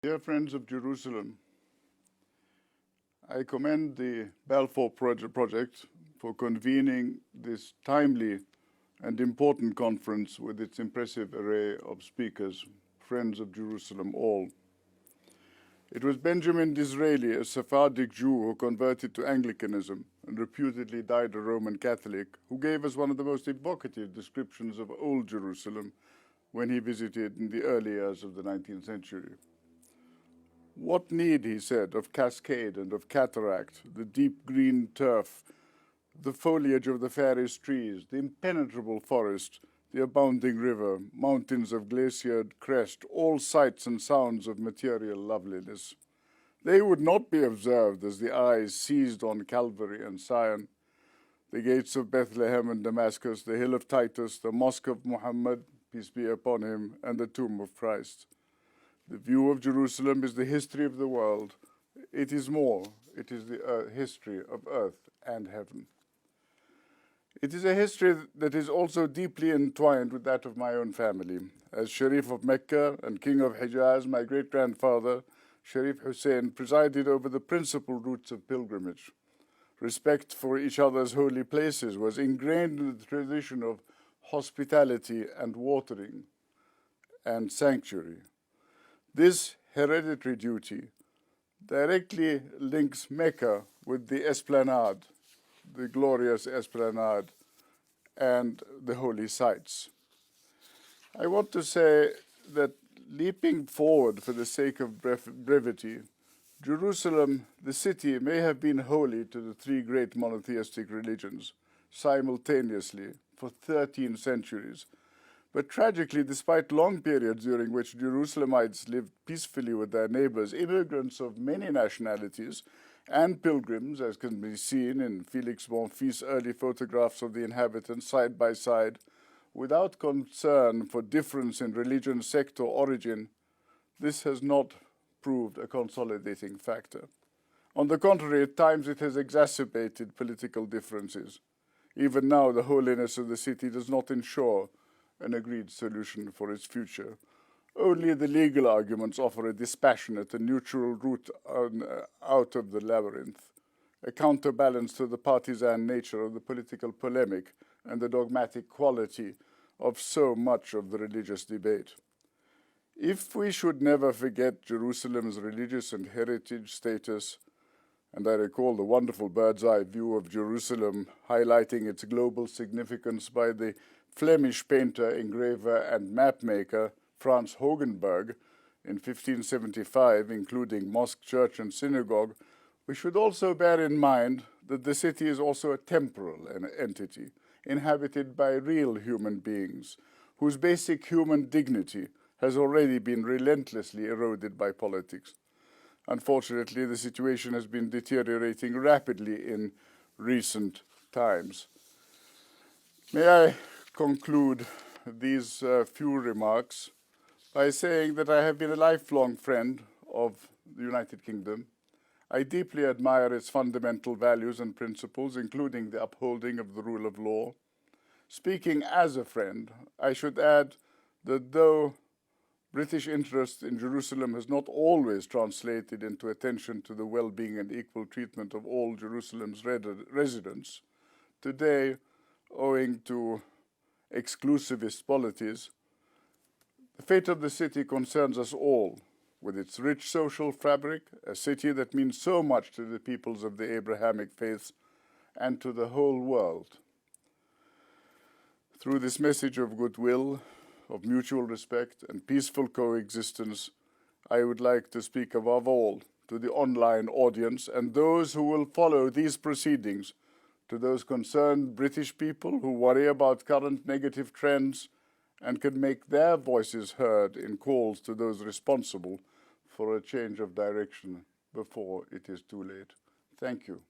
Dear friends of Jerusalem, I commend the Balfour Project for convening this timely and important conference with its impressive array of speakers, friends of Jerusalem all. It was Benjamin Disraeli, a Sephardic Jew who converted to Anglicanism and reputedly died a Roman Catholic, who gave us one of the most evocative descriptions of Old Jerusalem when he visited in the early years of the 19th century. What need, he said, of cascade and of cataract, the deep green turf, the foliage of the fairest trees, the impenetrable forest, the abounding river, mountains of glaciered crest, all sights and sounds of material loveliness. They would not be observed as the eyes seized on Calvary and Sion, the gates of Bethlehem and Damascus, the hill of Titus, the mosque of Muhammad, peace be upon him, and the tomb of Christ. The view of Jerusalem is the history of the world. It is more. It is the history of earth and heaven. It is a history that is also deeply entwined with that of my own family. As Sharif of Mecca and King of HRH, my great-grandfather, Sharif Hussein, presided over the principal routes of pilgrimage. Respect for each other's holy places was ingrained in the tradition of hospitality and watering and sanctuary. This hereditary duty directly links Mecca with the esplanade, the glorious esplanade, and the holy sites. I want to say that leaping forward for the sake of brevity, Jerusalem, the city, may have been holy to the three great monotheistic religions simultaneously for 13 centuries. But tragically, despite long periods during which Jerusalemites lived peacefully with their neighbors, immigrants of many nationalities and pilgrims, as can be seen in Felix Bonfils' early photographs of the inhabitants side by side, without concern for difference in religion, sect, or origin, this has not proved a consolidating factor. On the contrary, at times it has exacerbated political differences. Even now, the holiness of the city does not ensure an agreed solution for its future. Only the legal arguments offer a dispassionate and neutral route out of the labyrinth, a counterbalance to the partisan nature of the political polemic and the dogmatic quality of so much of the religious debate. If we should never forget Jerusalem's religious and heritage status, and I recall the wonderful bird's-eye view of Jerusalem highlighting its global significance by the Flemish painter, engraver, and mapmaker Frans Hogenberg in 1575, including mosque, church, and synagogue, we should also bear in mind that the city is also a temporal entity, inhabited by real human beings, whose basic human dignity has already been relentlessly eroded by politics. Unfortunately, the situation has been deteriorating rapidly in recent times. May I conclude these few remarks by saying that I have been a lifelong friend of the United Kingdom. I deeply admire its fundamental values and principles, including the upholding of the rule of law. Speaking as a friend, I should add that though British interest in Jerusalem has not always translated into attention to the well-being and equal treatment of all Jerusalem's residents, today, owing to exclusivist policies, the fate of the city concerns us all, with its rich social fabric, a city that means so much to the peoples of the Abrahamic faiths and to the whole world. Through this message of goodwill, of mutual respect and peaceful coexistence, I would like to speak above all to the online audience and those who will follow these proceedings, to those concerned British people who worry about current negative trends and can make their voices heard in calls to those responsible for a change of direction before it is too late. Thank you.